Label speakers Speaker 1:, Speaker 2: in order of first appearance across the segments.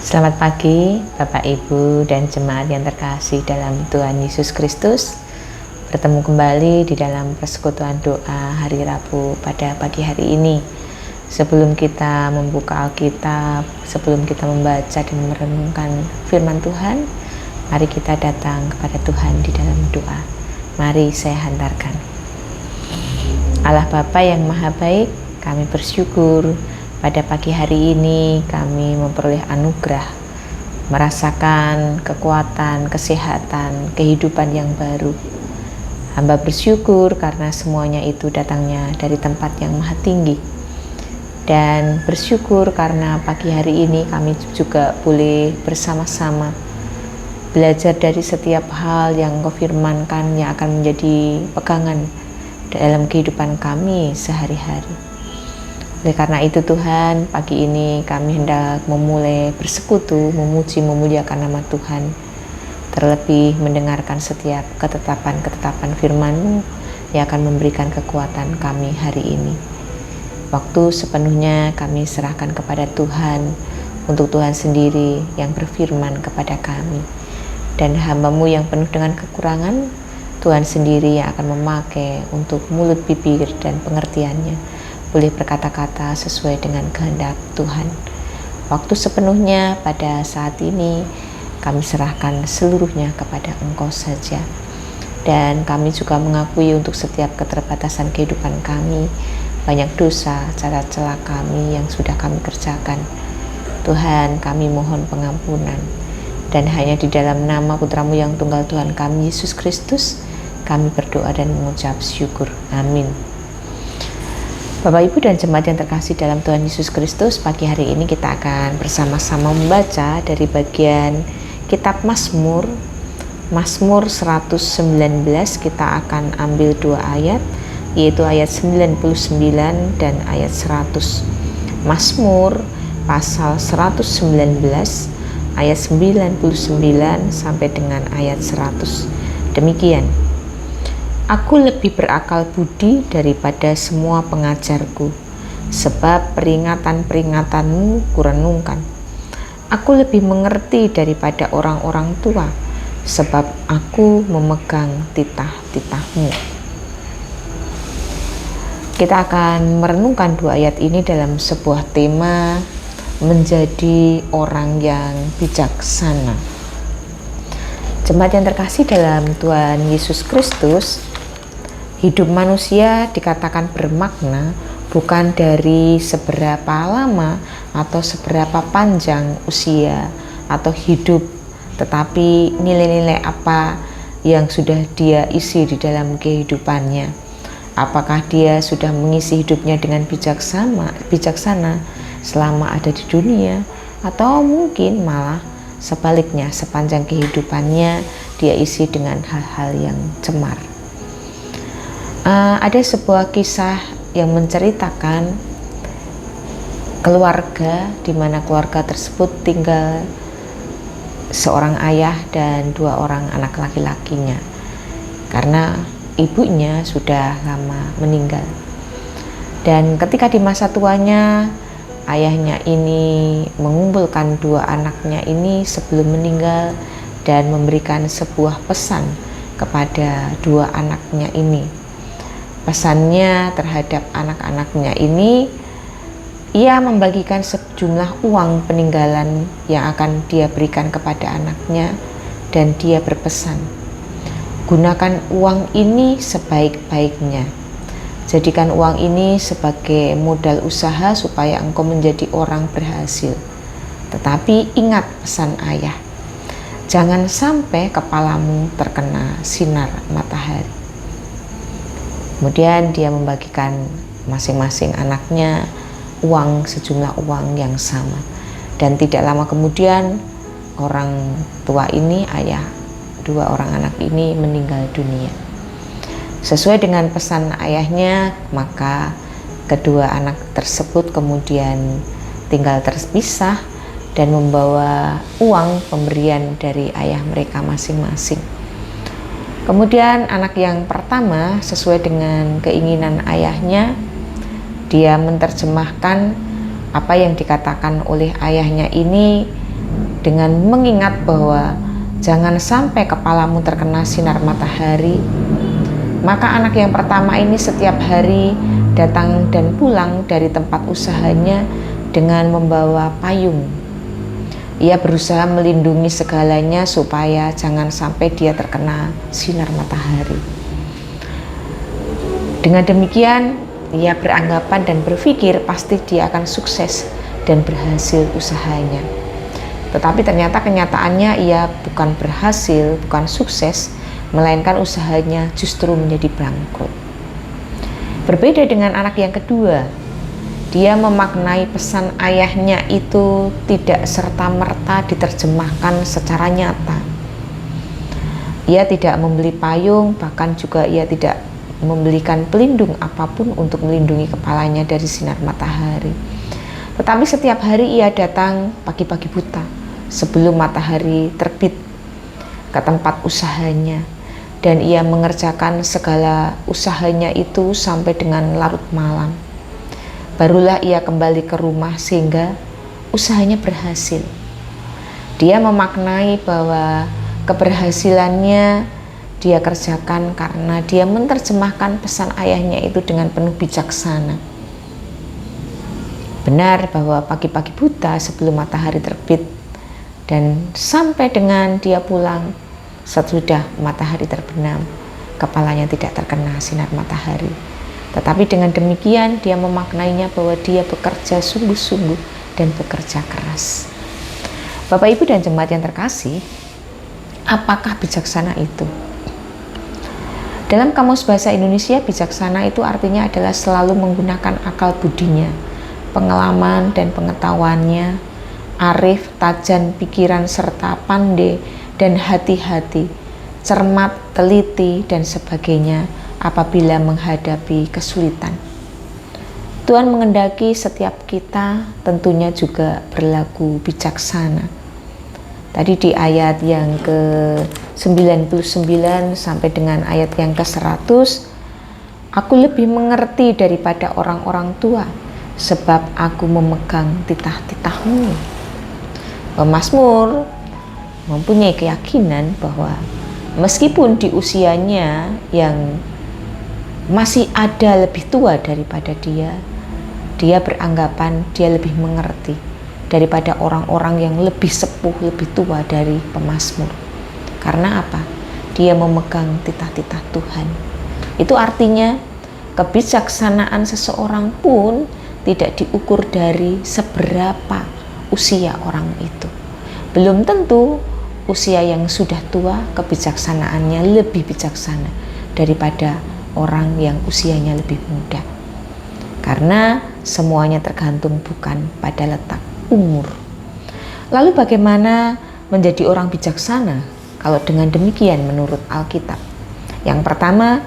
Speaker 1: Selamat pagi Bapak Ibu dan jemaat yang terkasih dalam Tuhan Yesus Kristus. Bertemu kembali di dalam persekutuan doa hari Rabu pada pagi hari ini. Sebelum kita membuka Alkitab, sebelum kita membaca dan merenungkan firman Tuhan, mari kita datang kepada Tuhan di dalam doa. Mari saya hantarkan. Allah Bapa yang Maha Baik, kami bersyukur pada pagi hari ini kami memperoleh anugerah, merasakan kekuatan, kesehatan, kehidupan yang baru. Hamba bersyukur karena semuanya itu datangnya dari tempat yang maha tinggi. Dan bersyukur karena pagi hari ini kami juga boleh bersama-sama belajar dari setiap hal yang Engkau firmankan yang akan menjadi pegangan dalam kehidupan kami sehari-hari. Oleh karena itu Tuhan, pagi ini kami hendak memulai bersekutu, memuji, memuliakan nama Tuhan. Terlebih mendengarkan setiap ketetapan-ketetapan firman-Mu yang akan memberikan kekuatan kami hari ini. Waktu sepenuhnya kami serahkan kepada Tuhan, untuk Tuhan sendiri yang berfirman kepada kami. Dan hamba-Mu yang penuh dengan kekurangan, Tuhan sendiri yang akan memakai untuk mulut, bibir, dan pengertiannya boleh berkata-kata sesuai dengan kehendak Tuhan. Waktu sepenuhnya pada saat ini kami serahkan seluruhnya kepada Engkau saja. Dan kami juga mengakui untuk setiap keterbatasan kehidupan kami, banyak dosa, cara celah kami yang sudah kami kerjakan. Tuhan, kami mohon pengampunan. Dan hanya di dalam nama Putra-Mu yang tunggal Tuhan kami, Yesus Kristus, kami berdoa dan mengucap syukur. Amin. Bapak Ibu dan jemaat yang terkasih dalam Tuhan Yesus Kristus, pagi hari ini kita akan bersama-sama membaca dari bagian kitab Mazmur 119. Kita akan ambil dua ayat, yaitu ayat 99 dan ayat 100. Mazmur pasal 119 ayat 99 sampai dengan ayat 100. Demikian. Aku lebih berakal budi daripada semua pengajarku, sebab peringatan-peringatanmu kurenungkan. Aku lebih mengerti daripada orang-orang tua, sebab aku memegang titah-titahmu. Kita akan merenungkan dua ayat ini dalam sebuah tema menjadi orang yang bijaksana. Jemaat yang terkasih dalam Tuhan Yesus Kristus, hidup manusia dikatakan bermakna bukan dari seberapa lama atau seberapa panjang usia atau hidup, tetapi nilai-nilai apa yang sudah dia isi di dalam kehidupannya. Apakah dia sudah mengisi hidupnya dengan bijaksana selama ada di dunia, atau mungkin malah sebaliknya sepanjang kehidupannya dia isi dengan hal-hal yang cemar. Ada sebuah kisah yang menceritakan keluarga di mana keluarga tersebut tinggal seorang ayah dan dua orang anak laki-lakinya karena ibunya sudah lama meninggal. Dan ketika di masa tuanya ayahnya ini mengumpulkan dua anaknya ini sebelum meninggal dan memberikan sebuah pesan kepada dua anaknya ini. Pesannya terhadap anak-anaknya ini, ia membagikan sejumlah uang peninggalan yang akan dia berikan kepada anaknya, dan dia berpesan, gunakan uang ini sebaik-baiknya. Jadikan uang ini sebagai modal usaha supaya engkau menjadi orang berhasil. Tetapi ingat pesan ayah, jangan sampai kepalamu terkena sinar matahari. Kemudian dia membagikan masing-masing anaknya sejumlah uang yang sama. Dan tidak lama kemudian orang tua ini, ayah dua orang anak ini meninggal dunia. Sesuai dengan pesan ayahnya, maka kedua anak tersebut kemudian tinggal terpisah dan membawa uang pemberian dari ayah mereka masing-masing. Kemudian anak yang pertama, sesuai dengan keinginan ayahnya, dia menerjemahkan apa yang dikatakan oleh ayahnya ini dengan mengingat bahwa jangan sampai kepalamu terkena sinar matahari, maka anak yang pertama ini setiap hari datang dan pulang dari tempat usahanya dengan membawa payung. Ia berusaha melindungi segalanya supaya jangan sampai dia terkena sinar matahari. Dengan demikian, ia beranggapan dan berpikir pasti dia akan sukses dan berhasil usahanya. Tetapi ternyata kenyataannya ia bukan berhasil, bukan sukses, melainkan usahanya justru menjadi bangkrut. Berbeda dengan anak yang kedua, dia memaknai pesan ayahnya itu tidak serta-merta diterjemahkan secara nyata. Ia tidak membeli payung, bahkan juga ia tidak membelikan pelindung apapun untuk melindungi kepalanya dari sinar matahari. Tetapi setiap hari ia datang pagi-pagi buta sebelum matahari terbit ke tempat usahanya, dan ia mengerjakan segala usahanya itu sampai dengan larut malam. Barulah ia kembali ke rumah sehingga usahanya berhasil. Dia memaknai bahwa keberhasilannya dia kerjakan karena dia menerjemahkan pesan ayahnya itu dengan penuh bijaksana. Benar bahwa pagi-pagi buta sebelum matahari terbit dan sampai dengan dia pulang sesudah matahari terbenam, kepalanya tidak terkena sinar matahari. Tetapi dengan demikian dia memaknainya bahwa dia bekerja sungguh-sungguh dan bekerja keras. Bapak, Ibu, dan jemaat yang terkasih, apakah bijaksana itu? Dalam Kamus Bahasa Indonesia, bijaksana itu artinya adalah selalu menggunakan akal budinya, pengalaman dan pengetahuannya, arif, tajam pikiran serta pandai dan hati-hati, cermat, teliti, dan sebagainya apabila menghadapi kesulitan. Tuhan mengendaki setiap kita tentunya juga berlaku bijaksana. Tadi di ayat yang ke-99 sampai dengan ayat yang ke-100, aku lebih mengerti daripada orang-orang tua, sebab aku memegang titah-titahmu. Pemazmur mempunyai keyakinan bahwa meskipun di usianya yang masih ada lebih tua daripada dia beranggapan dia lebih mengerti daripada orang-orang yang lebih sepuh, lebih tua dari pemazmur. Karena apa? Dia memegang titah-titah Tuhan. Itu artinya kebijaksanaan seseorang pun tidak diukur dari seberapa usia orang itu. Belum tentu usia yang sudah tua kebijaksanaannya lebih bijaksana daripada orang yang usianya lebih muda. Karena semuanya tergantung bukan pada letak umur. Lalu bagaimana menjadi orang bijaksana kalau dengan demikian menurut Alkitab? Yang pertama,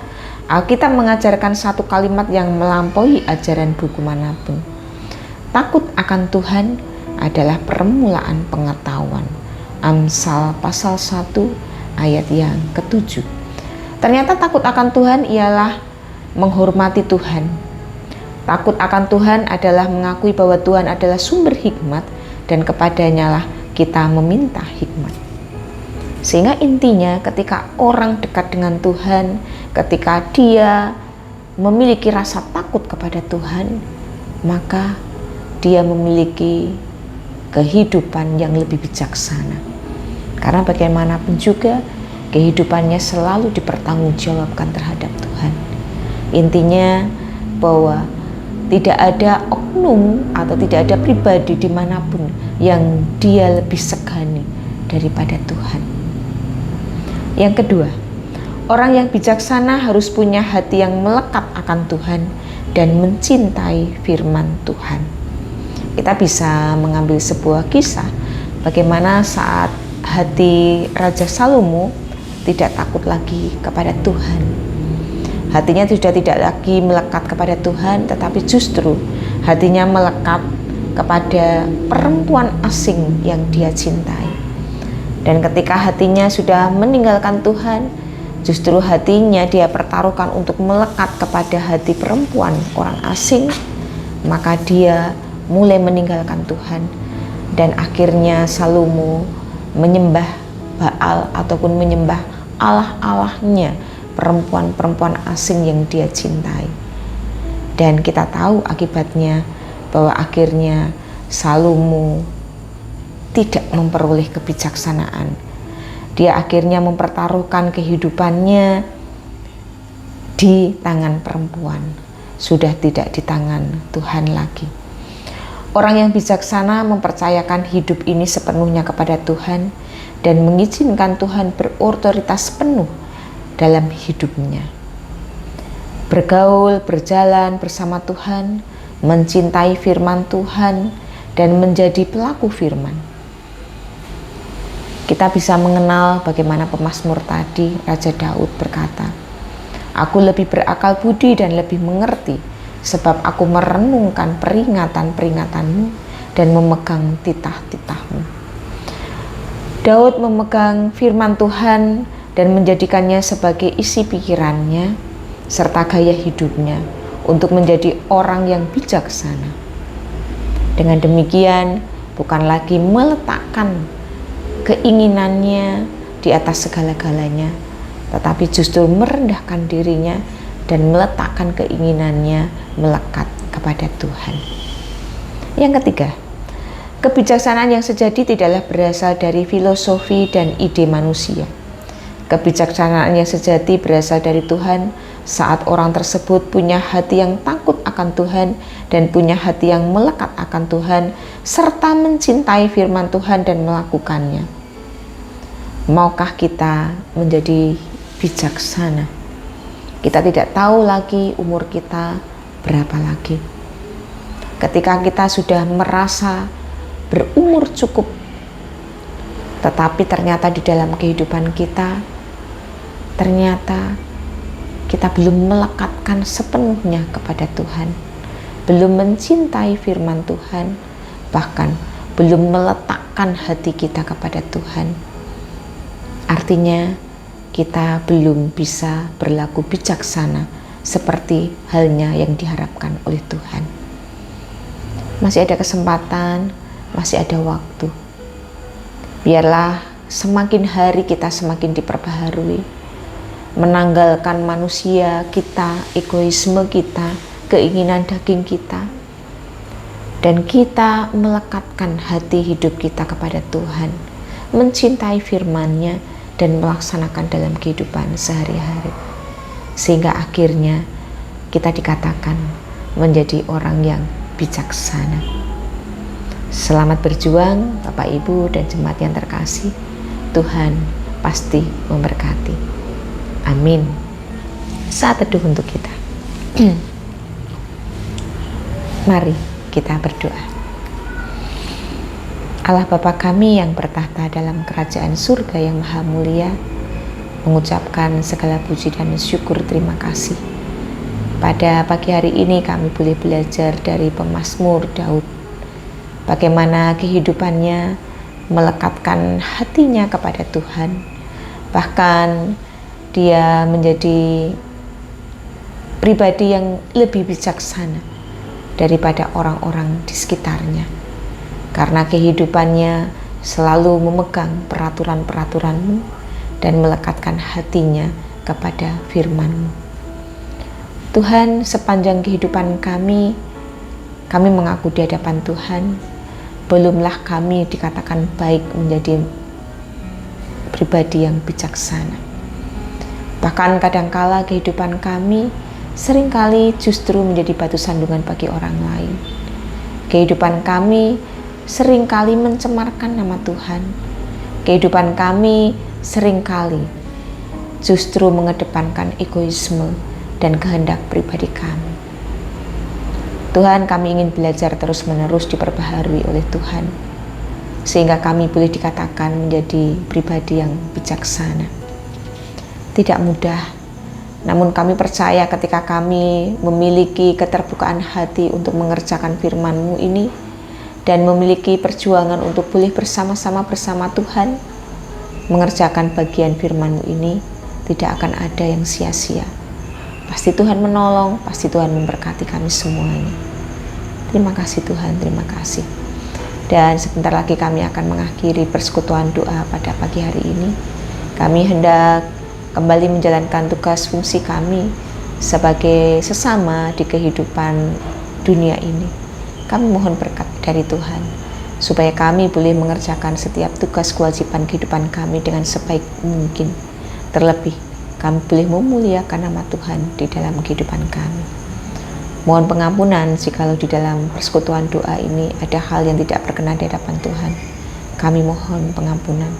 Speaker 1: Alkitab mengajarkan satu kalimat yang melampaui ajaran buku manapun. Takut akan Tuhan adalah permulaan pengetahuan. Amsal pasal 1 ayat yang ke-7. Ternyata takut akan Tuhan ialah menghormati Tuhan. Takut akan Tuhan adalah mengakui bahwa Tuhan adalah sumber hikmat dan kepadanya lah kita meminta hikmat. Sehingga intinya ketika orang dekat dengan Tuhan, ketika dia memiliki rasa takut kepada Tuhan, maka dia memiliki kehidupan yang lebih bijaksana. Karena bagaimanapun juga kehidupannya selalu dipertanggungjawabkan terhadap Tuhan. Intinya bahwa tidak ada oknum atau tidak ada pribadi dimanapun yang dia lebih segani daripada Tuhan. Yang kedua, orang yang bijaksana harus punya hati yang melekat akan Tuhan dan mencintai firman Tuhan. Kita bisa mengambil sebuah kisah bagaimana saat hati Raja Salomo tidak takut lagi kepada Tuhan. Hatinya sudah tidak lagi melekat kepada Tuhan, tetapi justru hatinya melekat kepada perempuan asing yang dia cintai. Dan ketika hatinya sudah meninggalkan Tuhan, justru hatinya dia pertaruhkan untuk melekat kepada hati perempuan orang asing, maka dia mulai meninggalkan Tuhan dan akhirnya Salomo menyembah Baal ataupun menyembah Allah-allahnya perempuan-perempuan asing yang dia cintai. Dan kita tahu akibatnya bahwa akhirnya Salomo tidak memperoleh kebijaksanaan. Dia akhirnya mempertaruhkan kehidupannya di tangan perempuan, sudah tidak di tangan Tuhan lagi. Orang yang bijaksana mempercayakan hidup ini sepenuhnya kepada Tuhan dan mengizinkan Tuhan berotoritas penuh dalam hidupnya. Bergaul, berjalan bersama Tuhan, mencintai firman Tuhan, dan menjadi pelaku firman. Kita bisa mengenal bagaimana pemazmur tadi, Raja Daud berkata, "Aku lebih berakal budi dan lebih mengerti, sebab aku merenungkan peringatan-peringatanmu dan memegang titah-titahmu." Daud memegang firman Tuhan dan menjadikannya sebagai isi pikirannya serta gaya hidupnya untuk menjadi orang yang bijaksana. Dengan demikian, bukan lagi meletakkan keinginannya di atas segala-galanya, tetapi justru merendahkan dirinya dan meletakkan keinginannya melekat kepada Tuhan. Yang ketiga, kebijaksanaan yang sejati tidaklah berasal dari filosofi dan ide manusia. Kebijaksanaan yang sejati berasal dari Tuhan saat orang tersebut punya hati yang takut akan Tuhan dan punya hati yang melekat akan Tuhan serta mencintai firman Tuhan dan melakukannya. Maukah kita menjadi bijaksana? Kita tidak tahu lagi umur kita berapa lagi. Ketika kita sudah merasa berumur cukup, tetapi ternyata di dalam kehidupan kita, ternyata kita belum melekatkan sepenuhnya kepada Tuhan, belum mencintai firman Tuhan, bahkan belum meletakkan hati kita kepada Tuhan. Artinya kita belum bisa berlaku bijaksana seperti halnya yang diharapkan oleh Tuhan. Masih ada kesempatan, masih ada waktu. Biarlah semakin hari kita semakin diperbaharui, menanggalkan manusia kita, egoisme kita, keinginan daging kita, dan kita melekatkan hati hidup kita kepada Tuhan, mencintai firman-Nya dan melaksanakan dalam kehidupan sehari-hari, sehingga akhirnya kita dikatakan menjadi orang yang bijaksana. Selamat berjuang Bapak Ibu dan jemaat yang terkasih. Tuhan pasti memberkati. Amin. Saat teduh untuk kita. Mari kita berdoa. Allah Bapa kami yang bertahta dalam kerajaan surga yang maha mulia, mengucapkan segala puji dan syukur terima kasih. Pada pagi hari ini kami boleh belajar dari pemazmur Daud, bagaimana kehidupannya melekatkan hatinya kepada Tuhan, bahkan dia menjadi pribadi yang lebih bijaksana daripada orang-orang di sekitarnya, karena kehidupannya selalu memegang peraturan-peraturan-Mu dan melekatkan hatinya kepada firman-Mu. Tuhan, sepanjang kehidupan kami mengaku di hadapan Tuhan, belumlah kami dikatakan baik menjadi pribadi yang bijaksana. Bahkan kadangkala kehidupan kami seringkali justru menjadi batu sandungan bagi orang lain. Kehidupan kami seringkali mencemarkan nama Tuhan. Kehidupan kami seringkali justru mengedepankan egoisme dan kehendak pribadi kami. Tuhan, kami ingin belajar terus-menerus diperbaharui oleh Tuhan, sehingga kami boleh dikatakan menjadi pribadi yang bijaksana. Tidak mudah, namun kami percaya ketika kami memiliki keterbukaan hati untuk mengerjakan firman-Mu ini, dan memiliki perjuangan untuk boleh bersama-sama bersama Tuhan, mengerjakan bagian firman-Mu ini, tidak akan ada yang sia-sia. Pasti Tuhan menolong, pasti Tuhan memberkati kami semuanya. Terima kasih Tuhan, terima kasih. Dan sebentar lagi kami akan mengakhiri persekutuan doa pada pagi hari ini. Kami hendak kembali menjalankan tugas fungsi kami sebagai sesama di kehidupan dunia ini. Kami mohon berkat dari Tuhan, supaya kami boleh mengerjakan setiap tugas kewajiban kehidupan kami dengan sebaik mungkin. Terlebih, kami boleh memuliakan nama Tuhan di dalam kehidupan kami. Mohon pengampunan jikalau di dalam persekutuan doa ini ada hal yang tidak berkenan di hadapan Tuhan. Kami mohon pengampunan.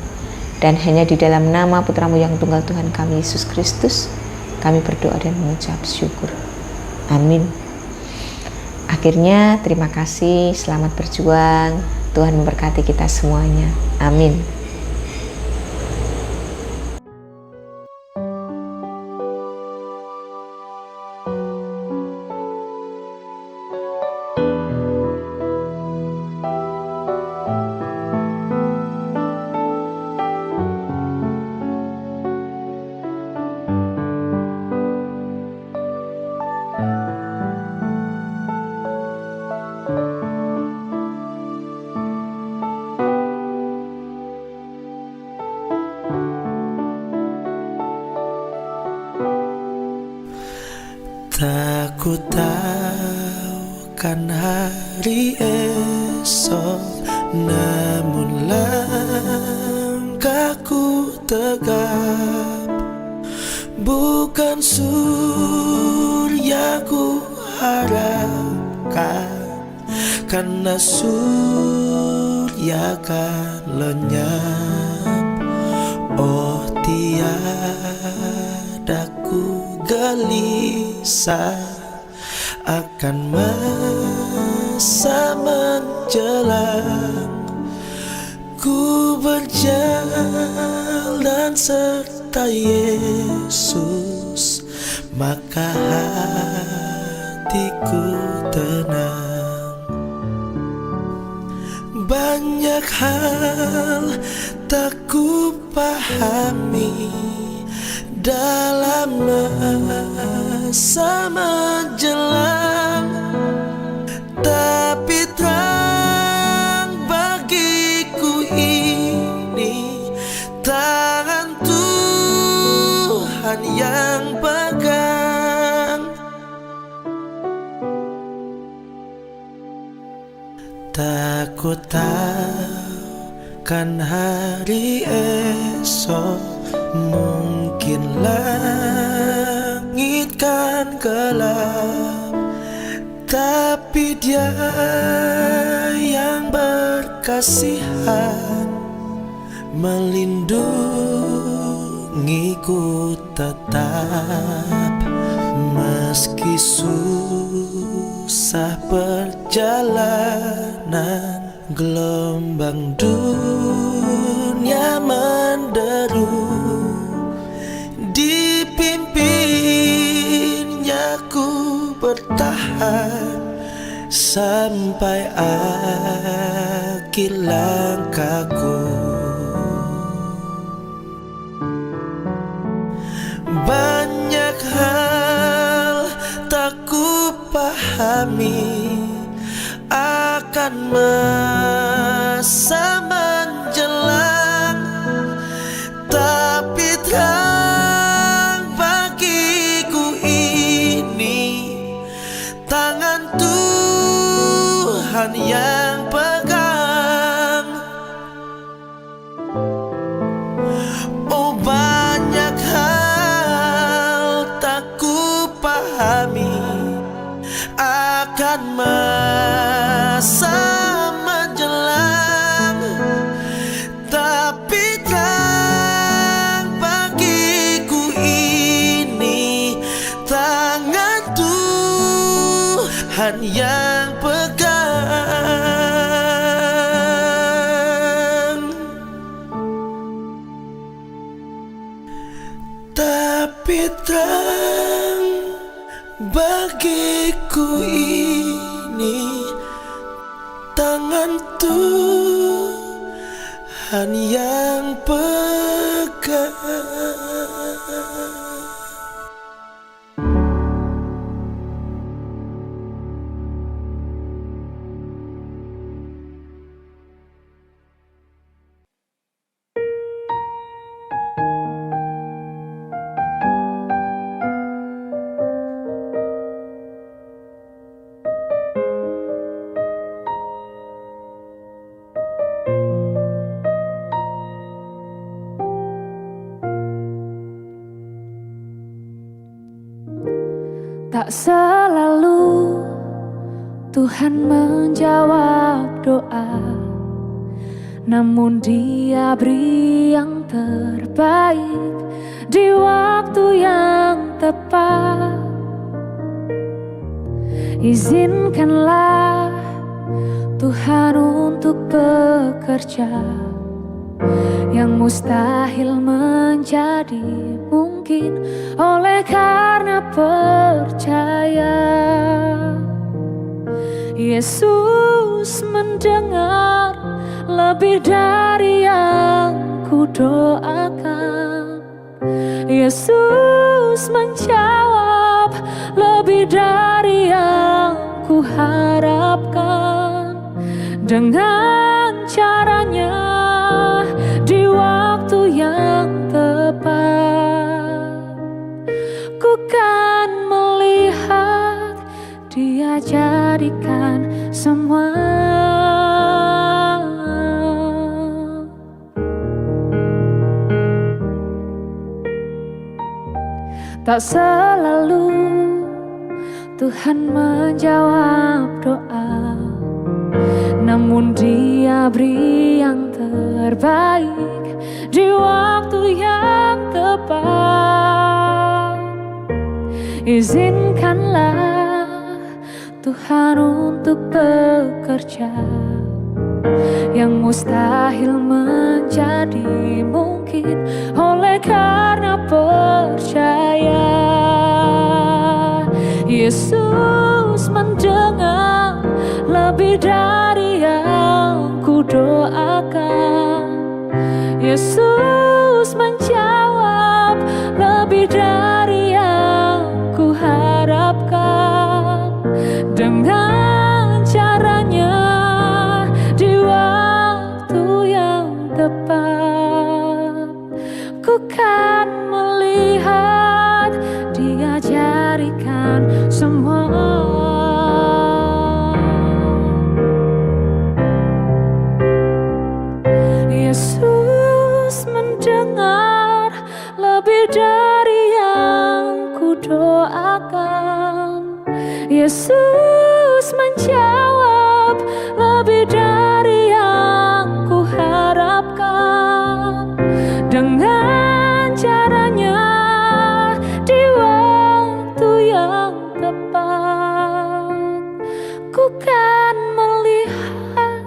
Speaker 1: Dan hanya di dalam nama Putra-Mu yang tunggal Tuhan kami, Yesus Kristus, kami berdoa dan mengucap syukur. Amin. Akhirnya, terima kasih, selamat berjuang. Tuhan memberkati kita semuanya. Amin.
Speaker 2: Tak ku tahu kan hari esok, namun langkahku tegap. Bukan surya ku harapkan, karena surya kan lenyap. Oh, tiada ku gelisah akan masa menjelang. Ku berjalan serta Yesus, maka hatiku tenang. Banyak hal tak ku pahami dalam masa menjelang, tapi terang bagiku ini tangan Tuhan yang pegang. Tak ku tahu kan hari esok, mungkin langit kan gelap, tapi Dia yang berkasihan melindungiku tetap. Meski susah perjalanan, gelombang dunia menderu, dipimpinnya ku bertahan sampai akhir langkahku. Banyak hal tak ku pahami akan masa menjelang, tapi terang bagiku ini tangan Tuhan yang pegang. Oh, banyak hal tak ku pahami akan masa menjelang, tapi terang bagiku ini tangan Tuhan yang pegang. Tapi terang bagiku ini tangan Tuhan yang pegang.
Speaker 3: Tak selalu Tuhan menjawab doa, namun Dia beri yang terbaik di waktu yang tepat. Izinkanlah Tuhan untuk bekerja, yang mustahil menjadi mungkin oleh karena percaya. Yesus mendengar lebih dari yang ku doakan. Yesus menjawab lebih dari yang ku harapkan. Dengan caranya di waktu yang tepat, ku kan melihat Dia jadikan semua. Tak selalu Tuhan menjawab doa, namun Dia beri yang terbaik di waktu yang tepat. Izinkanlah Tuhan untuk bekerja, yang mustahil menjadi mungkin oleh karena percaya. Yesus mendengar lebih dari yang ku doakan. Yesus menjawab lebih dari yang ku harapkan. Dengan caranya di waktu yang tepat, ku kan melihat Dia jadikan semua. Yesus mendengar lebih dari yang ku doakan. Yesus menjawab lebih dari yang ku harapkan. Dengan caranya di waktu yang tepat, ku kan melihat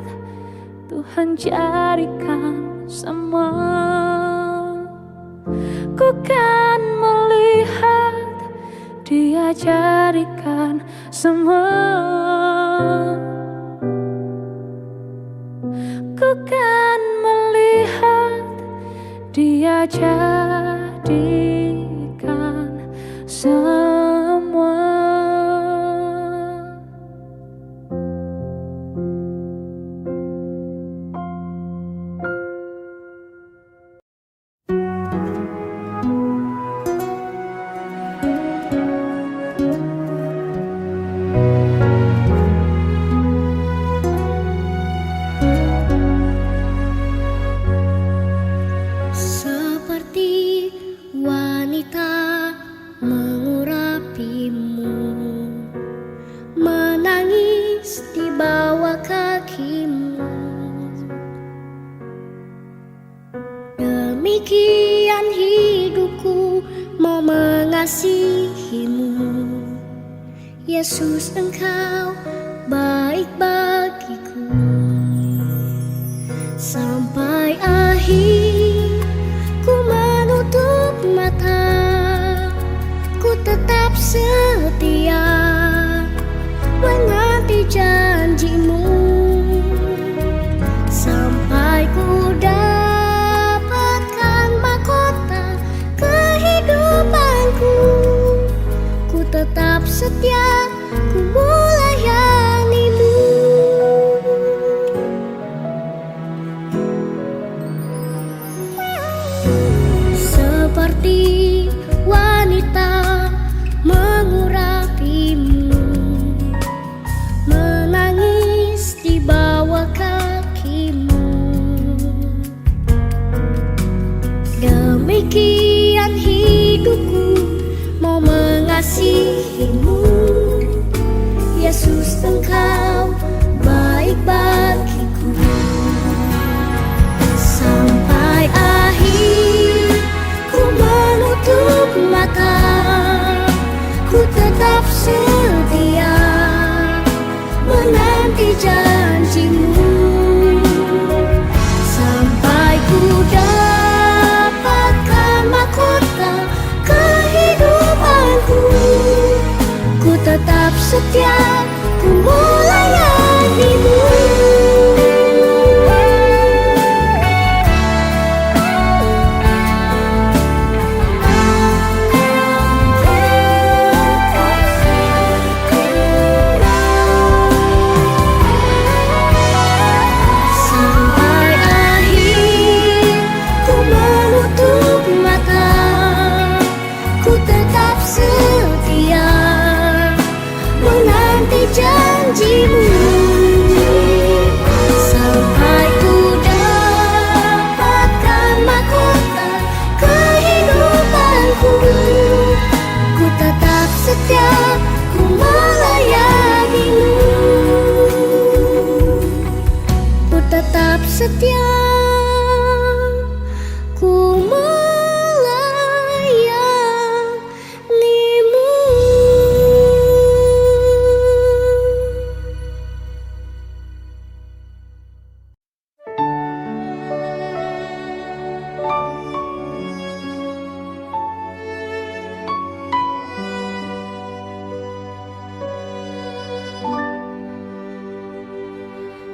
Speaker 3: Tuhan jadikan semua. Ku kan melihat Dia jadikan semua. Ku kan melihat Dia jadikan semua.
Speaker 4: Seperti wanita mengurapimu, menangis di bawah kakimu. Demikian hidupku mau mengasihimu. Yesus, Engkau baik bagiku. Sampai akhir ku menutup mata, ku tetap setia menanti janjimu. Sampai ku dapatkan mahkota kehidupanku, ku tetap setia, ku melayanimu. mengasihimu. Yesus, Engkau baik bagiku. Sampai akhir ku menutup mata, ku tetap setia menanti janjimu. Sampai ku dapatkan mahkota kehidupanku, ku tetap setia, ku melayanimu. Sampai akhir ku menutup mata, ku tetap setia menanti janjimu. Sampai ku dapatkan mahkota kehidupanku, ku tetap setia, ku melayanimu. Ku tetap setia, ku melayanimu.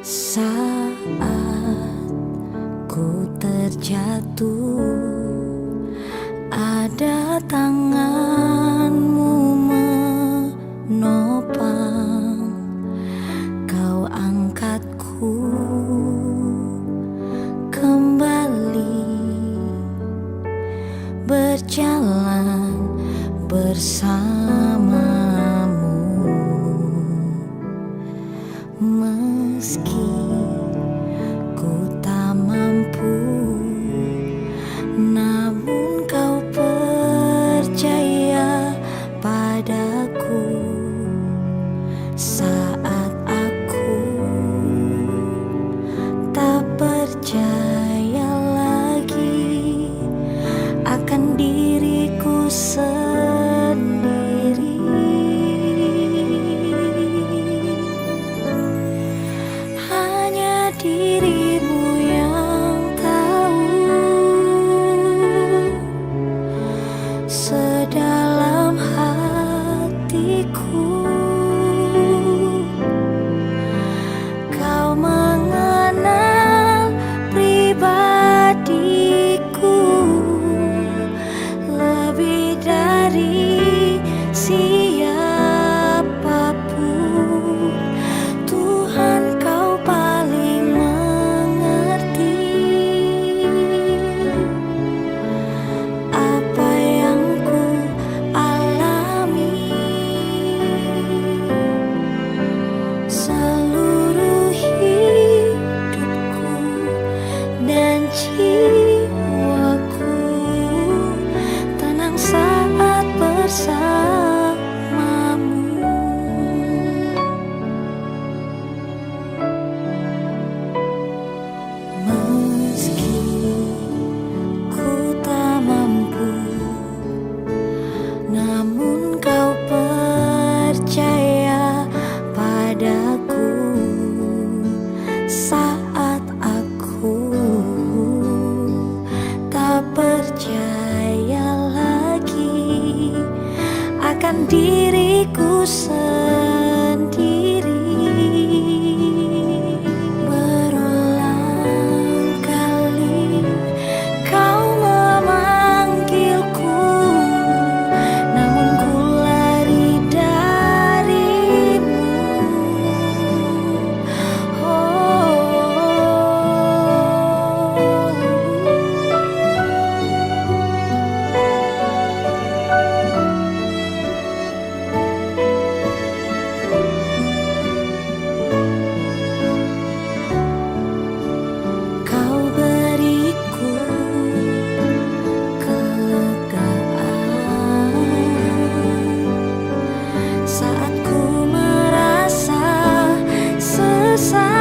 Speaker 3: Saat ku terjatuh, ada tanganmu menopang, kau angkatku kembali, berjalan bersamamu. Meski ku tak mampu, namun kau percaya padaku. Saat aku tak percaya lagi akan diriku sendiri, hanya dirimu yang tahu sedalam hatiku. Kau mengenal pribadiku lebih dari siapapun. Tuhan, kau paling mengerti apa yang ku alami. Seluruh hidupku dan jiwaku tenang saat bersamamu. Meski ku tak mampu, namun kau percaya padaku. Saat aku rasa